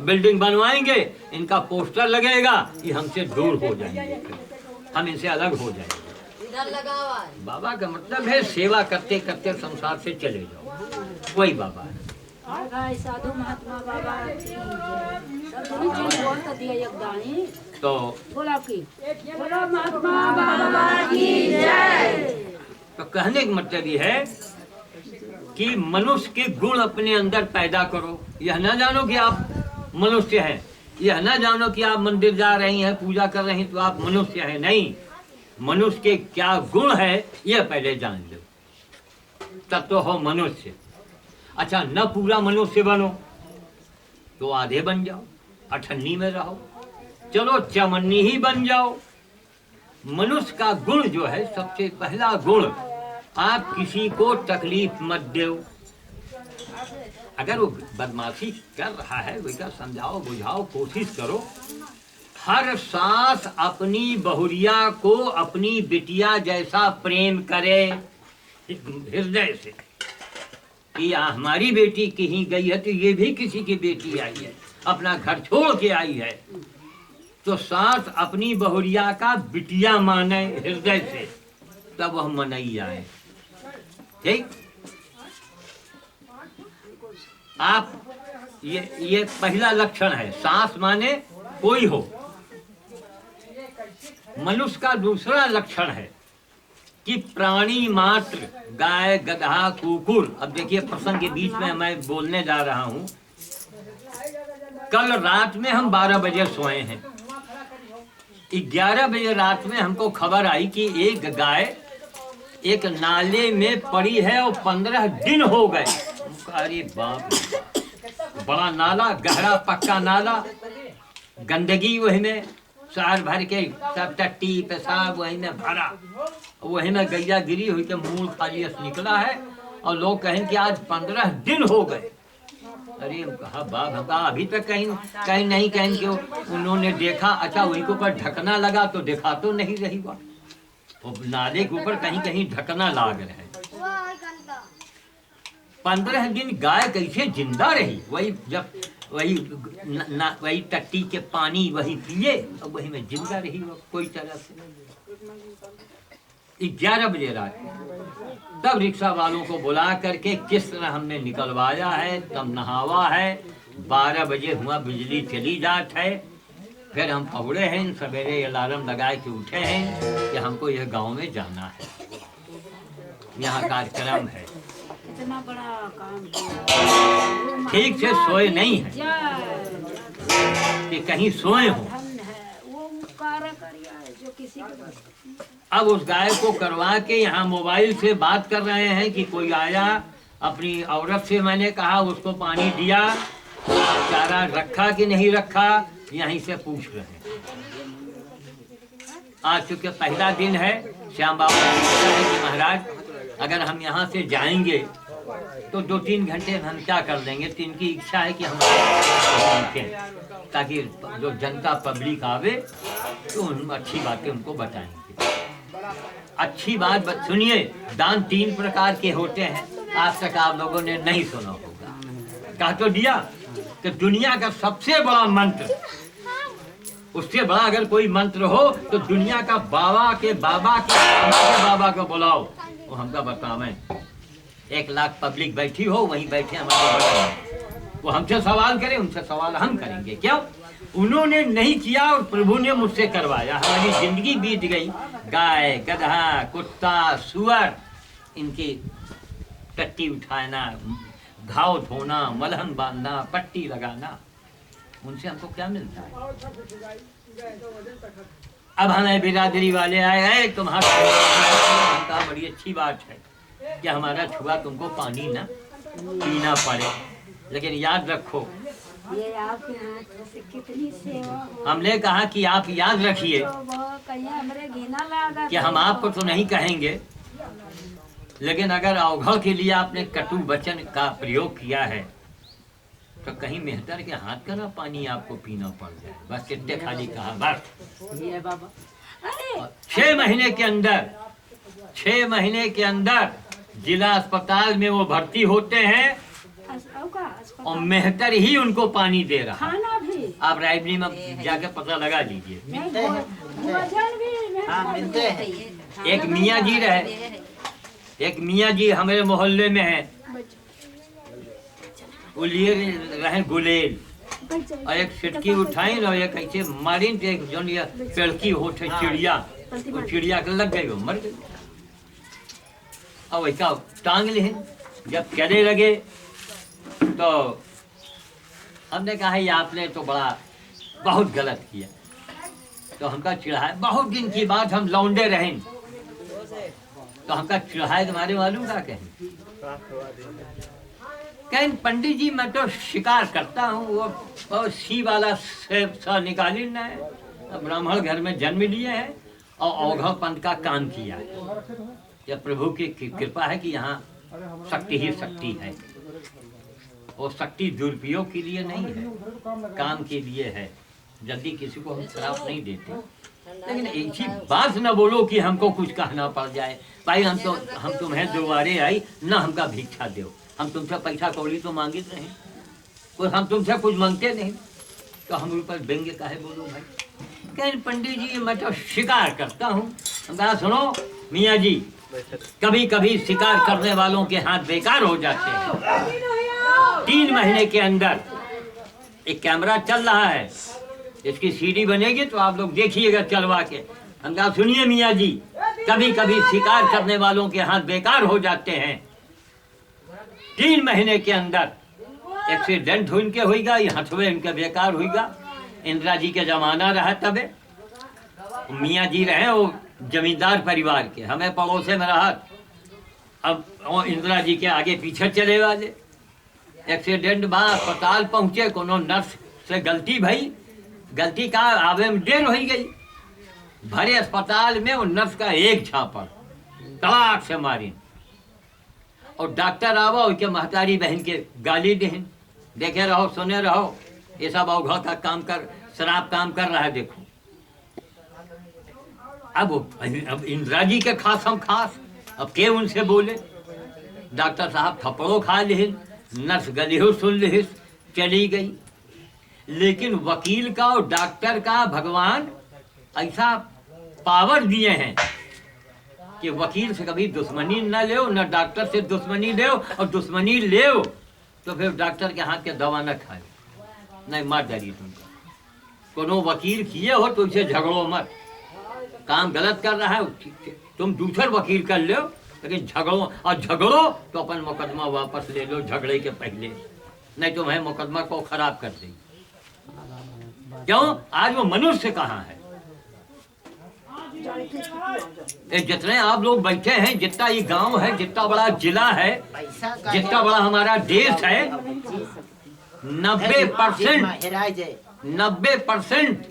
बिल्डिंग बनवाएंगे, इनका पोस्टर लगेगा, ये हमसे दूर हो जाएंगे, हम इनसे अलग हो जाएंगे। बाबा का मतलब है सेवा करते करते संसार से चले जाओ, वही बाबा है। साधु महात्मा बाबा बोल दिया एक दानी तो बोला कि बोलो महात्मा बाबा की जय। तो कहने का मतलब ये है कि मनुष्य के गुण अपने अंदर पैदा करो। यह ना जानो कि आप मनुष्य हैं, यह ना जानो कि आप मंदिर जा रही हैं, पूजा कर रही हैं तो आप मनुष्य हैं। नहीं, मनुष्य के क्या गुण है यह पहले जान लो, तब तो हो मनुष्य। अच्छा, न पूरा मनुष्य बनो तो आधे बन जाओ, अठन्नी में रहो, चलो चमन्नी ही बन जाओ। मनुष्य का गुण जो है, सबसे पहला गुण, आप किसी को तकलीफ मत दो। अगर वो बदमाशी कर रहा है, वैसा समझाओ, बुझाओ, कोशिश करो। हर सांस अपनी बहुरिया को अपनी बिटिया जैसा प्रेम करे हृदय से कि हमारी बेटी कहीं गई है तो ये भी किसी की बेटी आई है, अपना घर छोड़ के आई है, तो सांस अपनी बहुरिया का बिटिया माने हृदय से, तब वह मनई आए। ठीक, आप ये पहला लक्षण है। सांस माने कोई हो। मनुष्य का दूसरा लक्षण है कि प्राणी मात्र, गाय, गधा, कुकुर। अब देखिए प्रसंग के बीच में मैं बोलने जा रहा हूं। कल रात में हम 12 बजे सोए हैं। 11 बजे रात में हमको खबर आई कि एक गाय एक नाले में पड़ी है और 15 दिन हो गए। अरे बाप, बड़ा नाला, गहरा पक्का नाला, गंदगी वही में साल भर के, सब टट्टी पेशाब वही में भरा, वही में गैया गिरी हुई के मूल खाली निकला है और लोग कहें कि आज 15 दिन हो गए। अरे कहा बाप, हम कहा अभी तक कहीं नहीं कहें कि उन्होंने देखा। अच्छा, वही के ऊपर ढकना लगा तो देखा तो नहीं रही बात, नाले के ऊपर कहीं कहीं ढकना लाग रहे। 15 दिन गाय कैसे जिंदा रही? वही जब वही टट्टी के पानी वही पिए और वही में जिंदा रही वो कोई तरह से। 11 बजे रात तब रिक्शा वालों को बुला करके किस तरह हमने निकलवाया है, तब नहावा है। 12 बजे हुआ, बिजली चली जात है। फिर हम पहुड़े हैं, सवेरे अलार्म लगाए के उठे हैं कि हमको यह गांव में जाना है, यहाँ कार्यक्रम है। इतना बड़ा काम ठीक से सोए नहीं है कि कहीं सोए हो। वो कार्य करिया जो किसी को अब उस गाय को करवा के यहाँ मोबाइल से बात कर रहे हैं कि कोई आया, अपनी औरत से मैंने कहा, उसको पानी दिया, चारा रखा कि नहीं रखा, यहीं से पूछ रहे हैं। आज चूंकि पहला दिन है, श्याम बाबा ने कहा है कि महाराज अगर हम यहाँ से जाएंगे तो 2-3 घंटे हम क्या कर देंगे, तो इनकी इच्छा है कि हम पहुंचें ताकि जो जनता पब्लिक आवे तो हम अच्छी बातें उनको बताएंगे। अच्छी बात सुनिए, दान 3 प्रकार के होते हैं, आज तक आप लोगों ने नहीं सुना होगा। कहा तो दिया कि दुनिया का सबसे बड़ा मंत्र, उससे बड़ा अगर कोई मंत्र हो तो दुनिया का बाबा के बाबा को बुलाओ, वो हमका बतावें। 1 लाख पब्लिक बैठी हो, वहीं बैठे हमारे बड़े, वो हमसे सवाल करें, उनसे सवाल हम करेंगे। क्यों? उन्होंने नहीं किया और प्रभु ने मुझसे करवाया। हमारी जिंदगी बीत गई, गाय, गधा, कुत्ता, सुअर, इनकी टट्टी उठाना, घाव धोना, मलहम बांधना, पट्टी लगाना, उनसे हमको क्या मिलता है? अब हमें बिरादरी वाले आए, तुम्हारा बड़ी अच्छी बात है कि हमारा छुआ तुमको पानी ना पीना पड़े, लेकिन याद रखो ये आपके हाथ से कितनी सेवा हो। हमने कहा कि आप याद रखिए कि हम आपको तो नहीं कहेंगे, लेकिन अगर अवघड़ के लिए आपने कटु वचन का प्रयोग किया है तो कहीं मेहतर के हाथ का ना पानी आपको पीना पड़ जाए। बस इतने खाली कहा बस। ये बाबा 6 महीने के अंदर 6 महीने के अंदर जिला अस्पताल में वो भर्ती होते हैं और मेहतर ही उनको पानी दे रहा। खाना भी आप रायबनी में जाके पता लगा लीजिए। भोजन भी हाँ मिलते हैं। एक मियाँ जी रहे, एक मियाँ जी हमारे मोहल्ले में है, वो लिए रहे गुलेल और एक सिटकी उठाई और एक ऐसे मारी, एक जो पेड़की होते चिड़िया, वो चिड़िया के लग गई, वो मर गई। और वैसा टांग ले, जब चले लगे तो हमने कहा ये आपने तो बड़ा बहुत गलत किया, तो हमका चिढ़ाए। बहुत दिन की बात, हम लौंडे रहें तो हमका चिढ़ाए तुम्हारे मालूम का कहें पंडित जी मैं तो शिकार करता हूँ, वो सी वाला सा निकाली न है, ब्राह्मण घर में जन्म लिए है और अवघड़ पंथ का काम किया है। यह प्रभु की कृपा है कि यहाँ शक्ति ही शक्ति है, वो शक्ति दुरुपयोग के लिए नहीं है, काम के लिए है। जल्दी किसी को हम श्राप नहीं देते, लेकिन ऐसी बात न बोलो कि हमको कुछ कहना पड़ जाए। भाई हम तुम्हें दोबारे आई ना, हमका भिक्षा दो, हम तुमसे पैसा कौड़ी तो मांगे नहीं, कोई हम तुमसे कुछ मांगते नहीं, तो हम ऊपर व्यंग्य काहे बोलो भाई। कहें पंडित जी मैं तो शिकार करता हूँ। हम कहा सुनो मियाँ जी, कभी कभी शिकार करने वालों के हाथ बेकार हो जाते हैं। 3 महीने के अंदर एक कैमरा चल रहा है, इसकी सीडी बनेगी तो आप लोग देखिएगा चलवा के। हम कहा सुनिए मियाँ जी, कभी कभी शिकार करने वालों के हाथ बेकार हो जाते हैं। 3 महीने के अंदर एक्सीडेंट हो इनके होगा, हथवे इनके बेकार होगा। इंदिरा जी के जमाना रहा तबे, मियाँ जी रहे वो जमींदार परिवार के, हमें पड़ोसे में रहा। अब वो इंदिरा जी के आगे पीछे चले वाले, एक्सीडेंट बाद अस्पताल पहुँचे, कोनो नर्स से गलती भई, गलती का आवे में देर हो गई। भरे अस्पताल में वो नर्स का एक झापड़ तड़ाक से मारी और डॉक्टर आवा उसके महतारी बहन के गाली देहन, देखे रहो सुने रहो, ये सब अवघड़ का काम कर, शराब काम कर रहा है देखो। अब इंदिरा जी के खास हम खास, अब के उनसे बोले। डॉक्टर साहब थप्पड़ों खा लिहिन, नर्स गली हो सुन लिहिस, चली गई। लेकिन वकील का और डॉक्टर का भगवान ऐसा पावर दिए हैं कि वकील से कभी दुश्मनी न ले, न डॉक्टर से दुश्मनी ले, और दुश्मनी ले तो फिर डॉक्टर के हाथ के दवा न खाए, नहीं मार डालिए तुमको। कोनो वकील किए हो तो उसे झगड़ो मत, काम गलत कर रहा है तुम दूसर वकील कर लो, लेकिन झगड़ो, और झगड़ो तो अपन मुकदमा वापस ले लो झगड़े के पहले, नहीं तो मैं मुकदमा को खराब कर देंगे। क्यों? आज वो मनुष्य कहाँ है? ये जितने आप लोग बैठे हैं, जितना ये गांव है, जितना बड़ा जिला है, जितना बड़ा हमारा देश है, 90%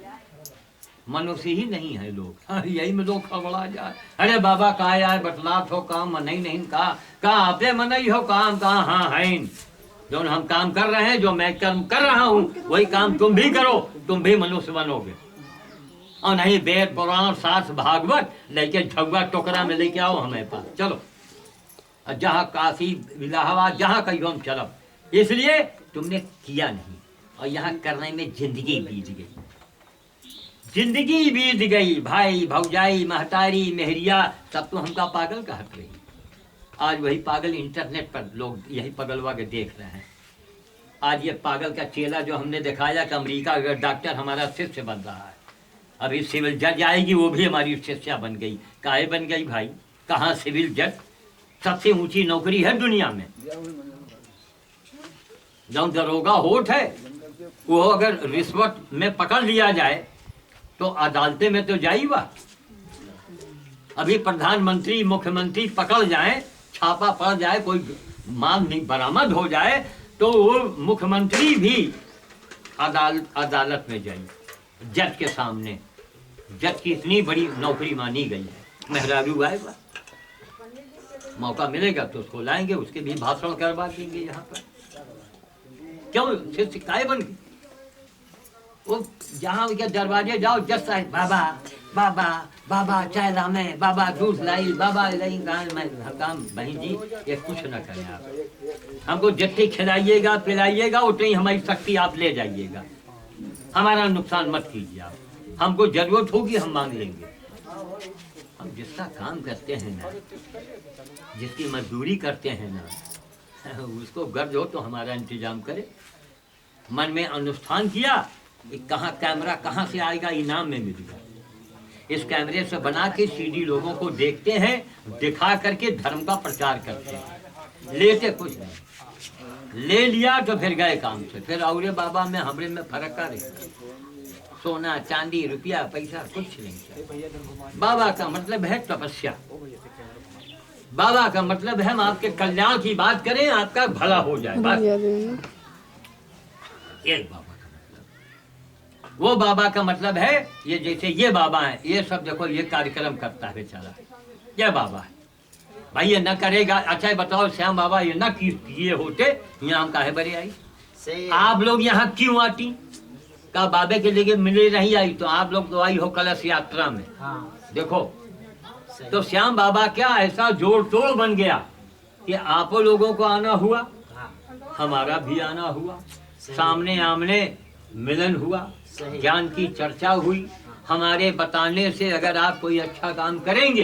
मनुष्य ही नहीं है लोग। यही में लोग खबड़ा जाए, अरे बाबा कहा यार बतलात हो काम मन नहीं कहा आपे मन ही हो काम कहा हाँ है। जो हम काम कर रहे हैं, जो मैं कर्म कर रहा हूँ, वही काम तुम भी करो, तुम भी मनुष्य बनोगे। और नहीं वेद पुराण शास्त्र भागवत लेके झगवा टोकरा में लेके आओ हमें पास, चलो जहाँ काशी इलाहाबाद जहाँ कहीं हम चलो। इसलिए तुमने किया नहीं, और यहाँ करने में जिंदगी बीत गई। भाई भौजाई महतारी मेहरिया सब तो हमका पागल कहत रही। आज वही पागल इंटरनेट पर लोग यही पगलवा के देख रहे हैं। आज ये पागल का चेला जो हमने दिखाया कि अमेरिका का डॉक्टर हमारा शिष्य बन रहा है, अभी सिविल जज आएगी, वो भी हमारी शिष्या बन गई। काहे बन गई भाई? कहाँ सिविल जज? सबसे ऊंची नौकरी है दुनिया में। जब दरोगा होठ है, वो अगर रिश्वत में पकड़ लिया जाए तो अदालते में तो जाइएगा। अभी प्रधानमंत्री मुख्यमंत्री पकड़ जाए, छापा पड़ जाए, कोई माल नहीं बरामद हो जाए, तो वो मुख्यमंत्री भी अदालत में जाए, जज के सामने। जज की इतनी बड़ी नौकरी मानी गई है। मेहरारू आएगा, मौका मिलेगा तो उसको लाएंगे, उसके भी भाषण करवा देंगे यहाँ पर। क्यों शिकायत बन गई? वो जहाँ के दरवाजे जाओ, जज साहब बाबा बाबा बाबा चाय लामे, बाबा दूध लाई, बाबा लाई काम। बहन जी ये कुछ न करें आप, हमको जितनी खिलाइएगा पिलाइएगा उतनी हमारी शक्ति आप ले जाइएगा, हमारा नुकसान मत कीजिए आप। हमको जरूरत होगी हम मांग लेंगे। हम जिसका काम करते हैं ना, जिसकी मजदूरी करते हैं ना, उसको गर्ज हो तो हमारा इंतजाम करे। मन में अनुष्ठान किया, कहाँ कैमरा कहाँ से आएगा, इनाम में मिलेगा। इस कैमरे से बना के सीडी लोगों को देखते हैं, दिखा करके धर्म का प्रचार करते हैं। लेते कुछ नहीं, ले लिया तो फिर गए काम से। फिर औरे बाबा में हमरे में फर्क आ रही। सोना चांदी रुपया पैसा कुछ नहीं। बाबा का मतलब है तपस्या। बाबा का मतलब है हम आपके कल्याण की बात करें, आपका भला हो जाए। एक बाबा का मतलब, वो बाबा का मतलब है ये, जैसे ये बाबा है, ये सब देखो ये कार्यक्रम करता है बेचारा, ये बाबा है भाई। ये न करेगा, अच्छा बताओ श्याम बाबा ये न किए होते, यहाँ हम काहे बड़े आई? आप लोग यहाँ क्यों आती? का बाबे के लिए मिले नहीं आई, तो आप लोग तो आई हो कलश यात्रा में। देखो तो श्याम बाबा क्या ऐसा जोड़ तोड़ बन गया कि आप लोगों को आना हुआ, हमारा भी आना हुआ, सामने आमने मिलन हुआ, ज्ञान की चर्चा हुई। हमारे बताने से अगर आप कोई अच्छा काम करेंगे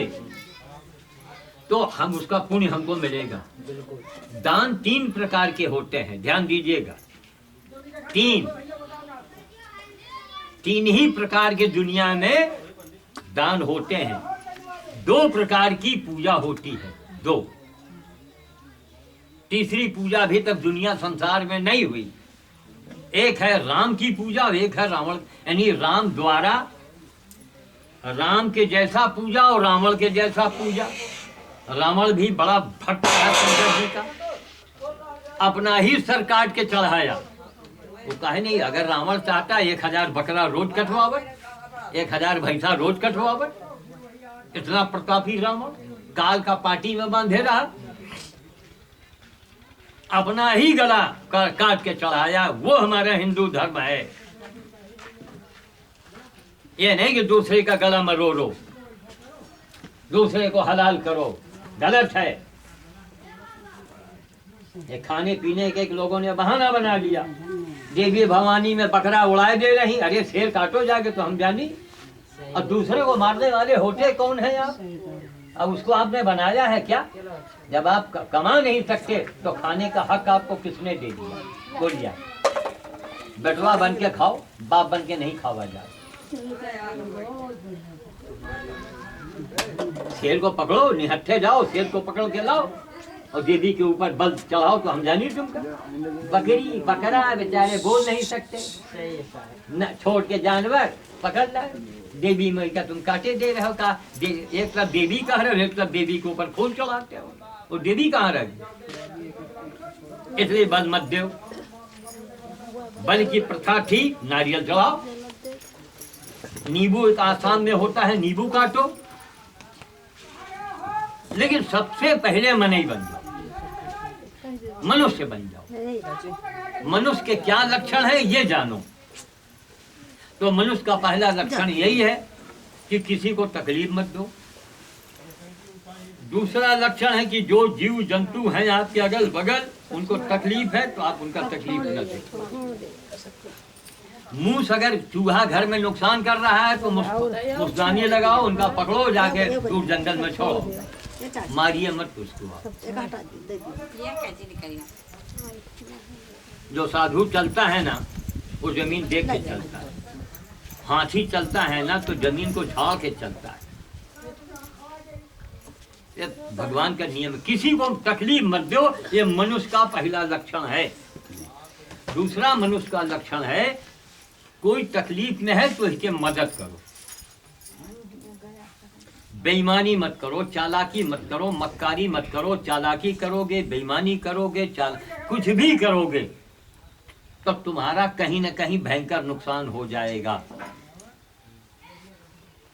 तो हम उसका पुण्य हमको मिलेगा। दान 3 प्रकार के होते हैं, ध्यान दीजिएगा। 3 ही प्रकार के दुनिया में दान होते हैं। 2 प्रकार की पूजा होती है, 2। तीसरी पूजा अभी तक दुनिया संसार में नहीं हुई। एक है राम की पूजा और एक है रावण, यानी राम द्वारा राम के जैसा पूजा और रावण के जैसा पूजा। रावण भी बड़ा भक्त है शंकर जी का, अपना ही सर काट के चढ़ाया। वो कहे नहीं, अगर रावण चाहता 1000 बकरा रोज कटवावे, 1000 भैंसा रोज कटवावे, इतना प्रतापी रावण काल का पार्टी में बांधे रहा, अपना ही गला काट के चढ़ाया। वो हमारा हिंदू धर्म है। ये नहीं कि दूसरे का गला मरोड़ो, दूसरे को हलाल करो, गलत है। ये खाने पीने के लोगों ने बहाना बना लिया। देवी भवानी में बकरा उड़ाए दे रही, अरे शेर काटो जाके तो हम जानी। और दूसरे को मारने वाले होते कौन है आप? अब उसको आपने बनाया है क्या? जब आप कमा नहीं सकते तो खाने का हक आपको किसने दे दिया? बोलिए। बेटवा बन के खाओ, बाप बन के नहीं खावा जाए। शेर को पकड़ो, निहत्थे जाओ, शेर को पकड़ के लाओ और देवी के ऊपर बल चढ़ाओ तो हम जानी तुमका। बकरी बकरा बेचारे बोल नहीं सकते, न छोड़ के जानवर पकड़ लाए। देवी में क्या तुम कांटे दे रहे हो का एक तरफ देवी कह रहे हो, एक तरफ देवी के ऊपर फूल चढ़ाते हो, वो देवी कहाँ रह गई? इसलिए बल मत दो। बल की प्रथा थी नारियल चढ़ाओ, नींबू आसाम में होता है नींबू काटो, लेकिन सबसे पहले मनई बन जाओ, मनुष्य बन जाओ। मनुष्य के क्या लक्षण है ये जानो। तो मनुष्य का पहला लक्षण यही है कि किसी को तकलीफ मत दो। दूसरा लक्षण है कि जो जीव जंतु हैं आपके अगल बगल, उनको तकलीफ है तो आप उनका तकलीफ न दो। मूस अगर चूहा घर में नुकसान कर रहा है तो मुस्तानी लगाओ, उनका पकड़ो, जाके दूर जंगल में छोड़ो, मारिए मत उसको। जो साधु चलता है ना वो जमीन देख के चलता है, हाथी चलता है ना तो जमीन को झाड़ के चलता है। ये भगवान का नियम है, किसी को तकलीफ मत दो, ये मनुष्य का पहला लक्षण है। दूसरा मनुष्य का लक्षण है कोई तकलीफ में है तो इसकी मदद करो, बेईमानी मत करो, चालाकी मत करो, मक्कारी मत करो। चालाकी करोगे, बेईमानी करोगे, कुछ भी करोगे तब तो तुम्हारा कहीं न कहीं भयंकर नुकसान हो जाएगा।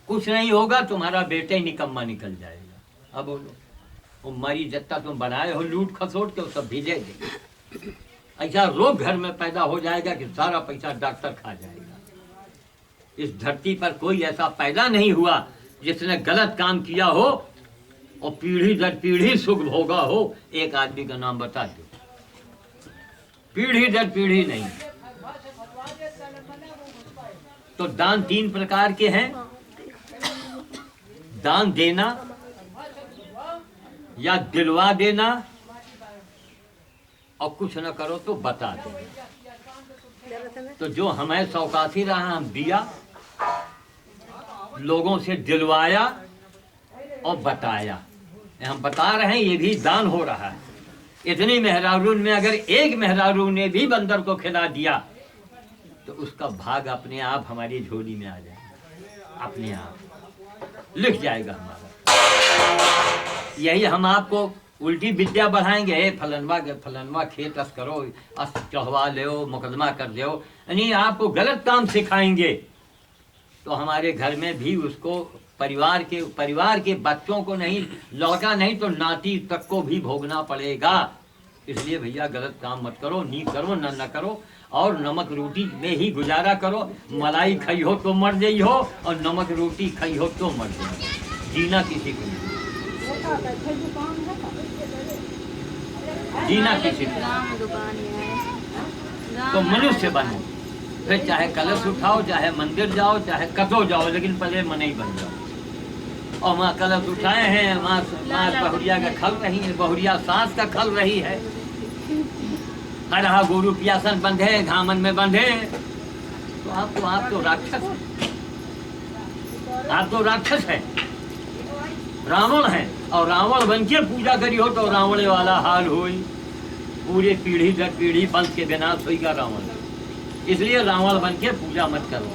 कुछ नहीं होगा, तुम्हारा बेटे निकम्मा निकल जाएगा। अब बोलो, वो मरी जत्ता तुम बनाए हो लूट खसोट के वो सब भेजे देंगे। ऐसा रोग घर में पैदा हो जाएगा कि सारा पैसा डॉक्टर खा जाएगा। इस धरती पर कोई ऐसा पैदा नहीं हुआ जिसने गलत काम किया हो और पीढ़ी दर पीढ़ी सुख भोगा हो। एक आदमी का नाम बता दो, पीढ़ी दर पीढ़ी नहीं। तो दान 3 प्रकार के हैं, दान देना या दिलवा देना और कुछ न करो तो बता देना। तो जो हमें सौकासी रहा हम दिया, लोगों से दिलवाया और बताया, हम बता रहे हैं ये भी दान हो रहा है। इतनी मेहरारून में अगर एक मेहरारून ने भी बंदर को खिला दिया तो उसका भाग अपने आप हमारी झोली में आ जाएगा, अपने आप लिख जाएगा हमारा। यही हम आपको उल्टी विद्या बढ़ाएंगे, फलनवा खेत अस करो, अस चढ़वा लो, मुकदमा कर दो, यानी आपको गलत काम सिखाएंगे तो हमारे घर में भी उसको परिवार के बच्चों को नहीं, लौटा नहीं तो नाती तक को भी भोगना पड़ेगा। इसलिए भैया गलत काम मत करो, नी करो न करो, और नमक रोटी में ही गुजारा करो। मलाई खाई हो तो मर जाई हो और नमक रोटी खाई हो तो मर जाई, जीना किसी को नहीं, जीना किसी को। तो मनुष्य बनो, फिर चाहे कलश उठाओ, चाहे मंदिर जाओ, चाहे कतो जाओ, लेकिन पहले मनई बन जाओ। और वहाँ कलश उठाए हैं, वहाँ बहुरिया का खल रही है, बहुरिया सांस का खल रही है, हरहा गुरु पियासन बंधे, घामन में बंधे। तो आप तो राक्षस हैं, आप तो राक्षस हैं, रावण है। और रावण बन के पूजा करी हो तो रावण वाला हाल हुई, पूरे पीढ़ी दर पीढ़ी वंश के विनाश होगा रावण। इसलिए रावण बन के पूजा मत करो।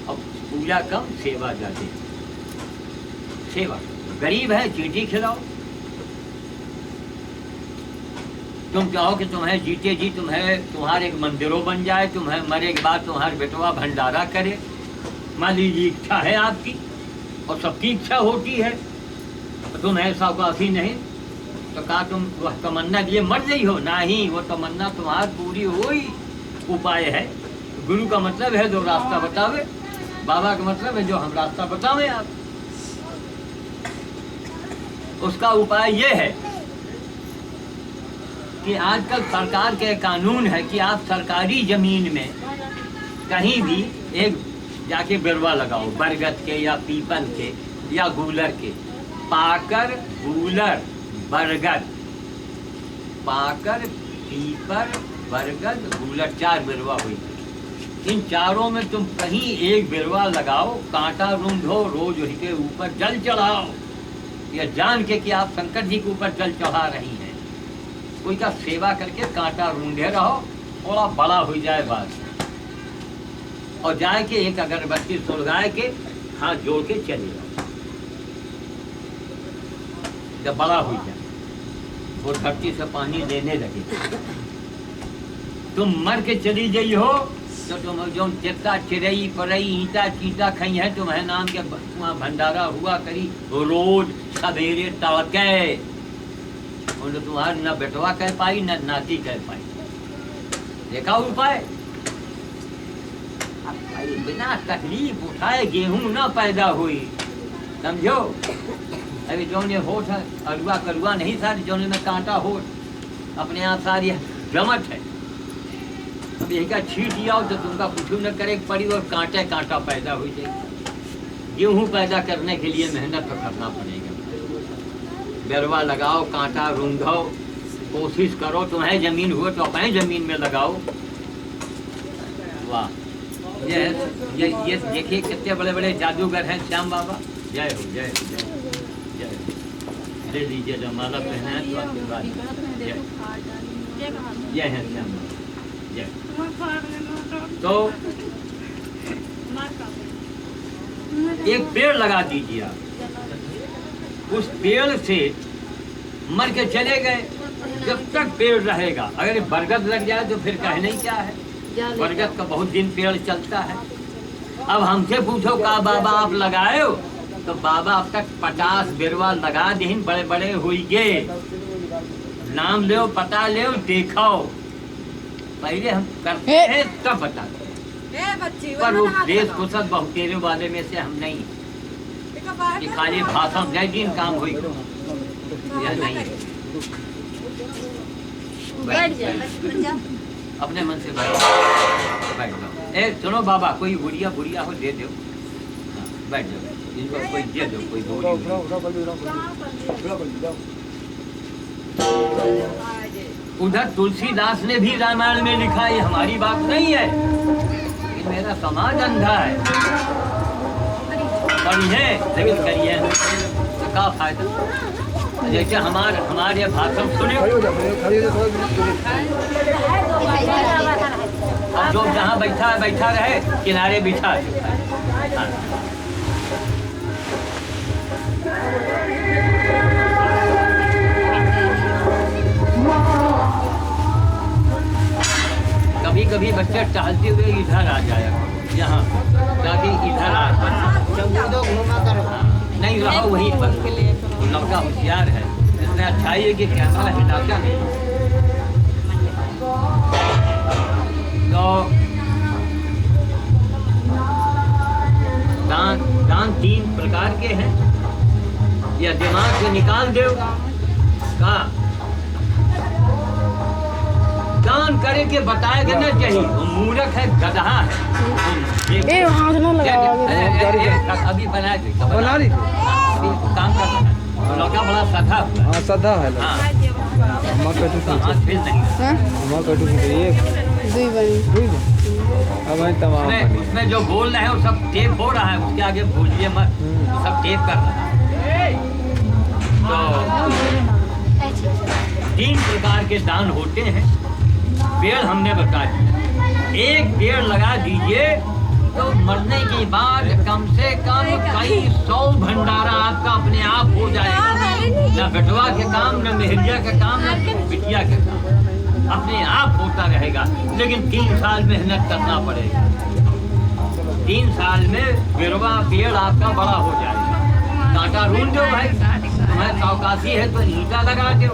अब पूजा कम, सेवा ज्यादा। सेवा, गरीब है चींटी खिलाओ। तुम चाहो कि तुम्हें जीते जी तुम्हारे एक मंदिरों बन जाए, तुम्हें मरे के बाद तुम्हारे बेटवा भंडारा करे, मान लीजिए इच्छा है आपकी, और सबकी इच्छा होती है, तो तुम ऐसा काफी नहीं तो कहा तुम वह तमन्ना लिए मर गई हो? नहीं, वो तमन्ना तुम्हारी पूरी हुई। उपाय है, गुरु का मतलब है जो रास्ता बतावे, बाबा का मतलब है जो हम रास्ता बतावे आप। उसका उपाय ये है कि आजकल सरकार के कानून है कि आप सरकारी जमीन में कहीं भी एक जाके बिरवा लगाओ, बरगद के या पीपल के या गूलर के। पाकर, गूलर, बरगद, पाकर, पीपर, बरगद, गूलर, 4 बिरवा हुई। इन चारों में तुम कहीं एक बिरवा लगाओ, कांटा रूंढो, रोज उनके ऊपर जल चढ़ाओ, यह जान के कि आप शंकर जी के ऊपर जल चढ़ा रही हैं। कोई का सेवा करके कांटा रूंढे रहो, थोड़ा बड़ा हो जाए बात, और जाए के एक अगरबत्ती सुलगाए के हाथ जोड़ के चले जाओ। जब बड़ा हो जाए वो धरती से पानी लेने लगे, तुम मर के चली गई हो तो तुम जो चित्ता चिरई परई ईटा चीटा खई है तुम्हारे नाम के वहाँ भंडारा हुआ करी रोज सवेरे तड़के। उन्हें तुम्हारा न बेटवा कह पाई न नाती कह पाई। देखा उपाय, बिना तकलीफ उठाए गेहूं न पैदा हुई, समझो। अभी जोने होठ है अरुआ करुआ नहीं सारी, जोने में कांटा होठ अपने आप सारी जमट है। अब यही का छीट आओ तो तुमका कुछ न करे पड़ी और कांटे कांटा पैदा हो जाए। गेहूं पैदा करने के लिए मेहनत तो करना पड़ेगा। बेरवा लगाओ, कांटा रूंघो, कोशिश करो। तुम्हारी जमीन हुए तो अपनी जमीन में लगाओ। वाह, ये देखिए कितने बड़े बड़े जादूगर हैं श्याम बाबा। जय हो जय हो जय जय। दे दीजिए जो माला पहना है तो आशीर्वाद। जय है श्याम बाबा जय। तो एक पेड़ लगा दीजिए आप, उस पेड़ से मर के चले गए। जब तक पेड़ रहेगा, अगर बरगद लग जाए तो फिर कहने ही क्या है। बरगद का बहुत दिन पेड़ चलता है। अब हमसे पूछो का बाबा आप लगाए हो, तो बाबा अब तक 50 बिरवा लगा दिन, बड़े बड़े हुई गए। नाम ले पता ले देखो, पहले हम करते हैं तब बताते हैं। पर वो देश कुशल बहुतेरे वाले में से हम नहीं, कि खाली भाषण जय दिन काम हुई यह नहीं। अपने मन से बैठ जाओ। ए सुनो बाबा, कोई बुढ़िया बुढ़िया हो दे दो, बैठ जाओ। इनको कोई दे दो, कोई उधर तुलसीदास ने भी रामायण में लिखा है, हमारी बात नहीं है। लेकिन मेरा समाज अंधा है। पढ़िए लेकिन करिए तो क्या फायदा। जैसे हमारे भाषण सुने, अब जो जहाँ बैठा रहे किनारे बिठा। कभी कभी बच्चे टहलते हुए इधर आ जाया यहाँ, ताकि इधर आ नहीं रहा वहीं पर। लड़का होशियार है, इसमें अच्छाई है कि कैमरा हिलाता नहीं। तो दान 3 प्रकार के हैं। या दिमाग से निकाल दो का दान करे के बताएगा ना चाहिए। वो मूर्ख है, गधा है। अभी बना रही काम कर रहा है। लड़का बड़ा सधा हुआ। हाँ सधा है। उसमें जो बोल रहे हैं वो सब टेप हो रहा है, उसके आगे भूलिए मत, वो सब टेप कर रहा है। तो 3 प्रकार के दान होते हैं। पेड़ हमने बता दिया, एक पेड़ लगा दीजिए तो मरने के बाद कम से कम कई 100 भंडारा आपका अपने आप हो जाएगा। न बेटवा के काम, न मेहरिया के काम, न बिटिया के काम, अपने आप होता रहेगा। लेकिन 3 साल मेहनत करना पड़ेगा। 3 साल में बिरवा पेड़ आपका बड़ा हो जाएगा। कांटा ढूंढ दो भाई, तुम्हें चौकासी है तो ईंटा लगा दो,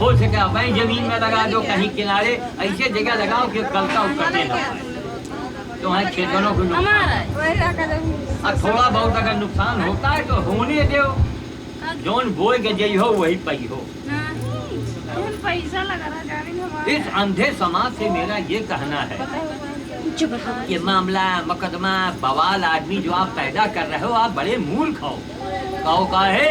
हो सके वही जमीन में लगा दो, कहीं किनारे ऐसे जगह लगाओ कि गलता उकड़ने ना पाए। तुम्हारे खेतों को और थोड़ा बहुत अगर नुकसान होता है तो होने दो। जोन बोए के जई हो वही पई हो। पैसा लगा इस अंधे समाज से मेरा ये कहना है कि मामला मुकदमा बवाल आदमी जो आप पैदा कर रहे हो, आप बड़े मूर्ख हो। कहो का है,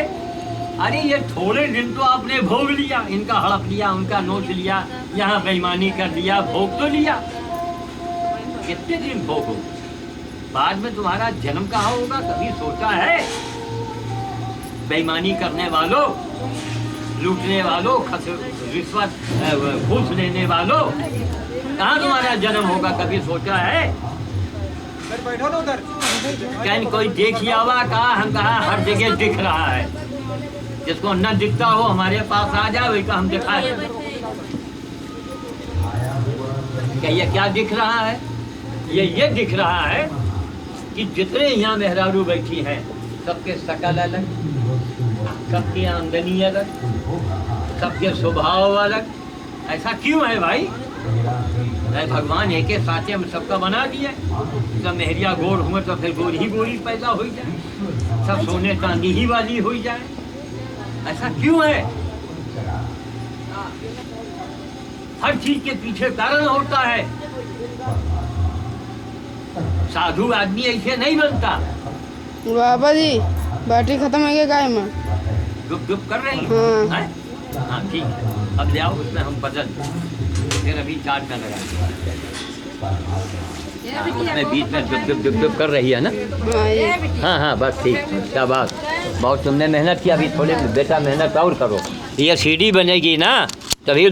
अरे ये थोड़े दिन तो आपने भोग लिया, इनका हड़प लिया, उनका नोच लिया, यहाँ बेईमानी कर लिया, भोग तो लिया। कितने दिन भोगो, बाद में तुम्हारा जन्म कहाँ होगा कभी सोचा है? बेईमानी करने वालों, लूटने वालों, रिश्वत घूस लेने वालों, कहाँ तुम्हारा जन्म होगा कभी सोचा है? कहीं कोई देखिए आवा का हम कहा हर जगह दिख रहा है, जिसको न दिखता हो हमारे पास आ जाए, वही का हम दिखाए। क्या ये क्या दिख रहा है? ये दिख रहा है कि जितने यहाँ मेहरारू बैठी हैं सबके शकल अलग, सबकी आमदनी अलग, सबके स्वभाव अलग। ऐसा क्यों है भाई? अरे भगवान एक के साथे हम सबका बना दिया। सब मेहरिया गोर हुए तो फिर गोरी ही गोरी पैदा हो जाए, सब सोने चांदी ही वाली हो जाए। ऐसा क्यों है? हर चीज के पीछे कारण होता है। साधु आदमी ऐसे नहीं बनता। बाबा जी बैटरी खत्म है क्या गाय में? गुप गुप कर रही हाँ। हैं? हाँ ठीक है, अब ले आओ, उसमें हम बदल फिर अभी चार्ज में लगा। उसमें बीच में दुप दुप कर रही है ना? हाँ ये हाँ हाँ बस ठीक, क्या बात, बहुत तुमने मेहनत किया। अभी थोड़ी बेटा मेहनत और करो, ये सीडी बनेगी ना तभी